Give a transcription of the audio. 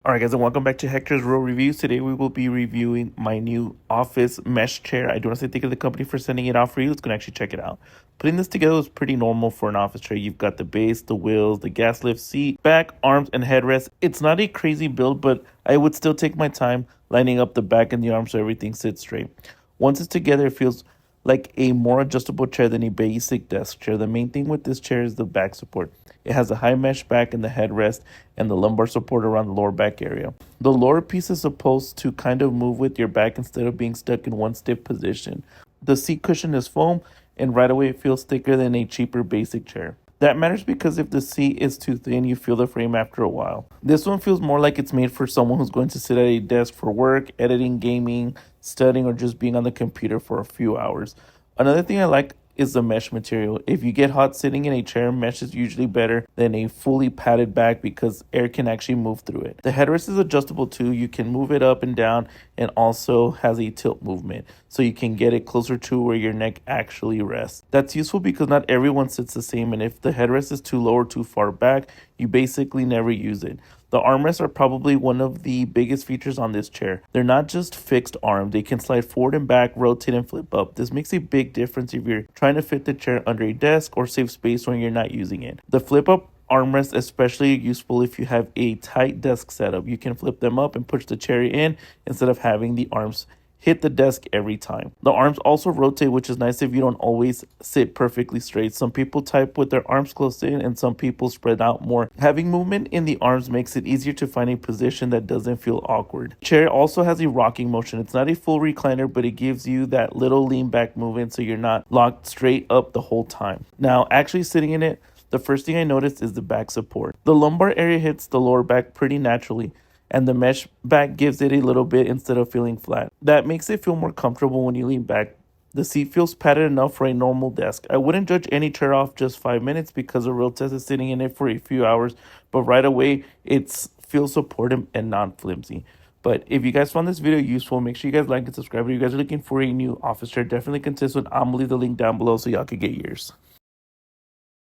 Alright guys, and welcome back to Hector's Real Reviews. Today we will be reviewing my new office mesh chair. I do want to say thank you to the company for sending it out for you. Let's go and actually check it out. Putting this together was pretty normal for an office chair. You've got the base, the wheels, the gas lift seat, back, arms, and headrest. It's not a crazy build, but I would still take my time lining up the back and the arms so everything sits straight. Once it's together, it feels like a more adjustable chair than a basic desk chair. The main thing with this chair is the back support. It has a high mesh back and the headrest and the lumbar support around the lower back area. The lower piece is supposed to kind of move with your back instead of being stuck in one stiff position. The seat cushion is foam, and right away it feels thicker than a cheaper basic chair. That matters because if the seat is too thin, you feel the frame after a while. This one feels more like it's made for someone who's going to sit at a desk for work, editing, gaming, studying, or just being on the computer for a few hours. Another thing I like is the mesh material. If you get hot sitting in a chair, mesh is usually better than a fully padded back because air can actually move through it. The headrest is adjustable too. You can move it up and down, and also has a tilt movement so you can get it closer to where your neck actually rests. That's useful because not everyone sits the same, and if the headrest is too low or too far back, you basically never use it. The armrests are probably one of the biggest features on this chair. They're not just fixed arms. They can slide forward and back, rotate and flip up. This makes a big difference if you're trying to fit the chair under a desk or save space when you're not using it. The flip up armrests especially useful if you have a tight desk setup. You can flip them up and push the chair in instead of having the arms hit the desk every time. The arms also rotate, which is nice if you don't always sit perfectly straight. Some people type with their arms closed in and some people spread out more. Having movement in the arms makes it easier to find a position that doesn't feel awkward. The chair also has a rocking motion. It's not a full recliner, but it gives you that little lean back movement so you're not locked straight up the whole time. Now, actually sitting in it, the first thing I noticed is the back support. The lumbar area hits the lower back pretty naturally, and the mesh back gives it a little bit instead of feeling flat. That makes it feel more comfortable when you lean back. The seat feels padded enough for a normal desk. I wouldn't judge any chair off just 5 minutes because a real test is sitting in it for a few hours, but right away it feels supportive and non-flimsy. But if you guys found this video useful, make sure you guys like and subscribe. If you guys are looking for a new office chair, definitely consider it. I'm gonna leave the link down below so y'all could get yours.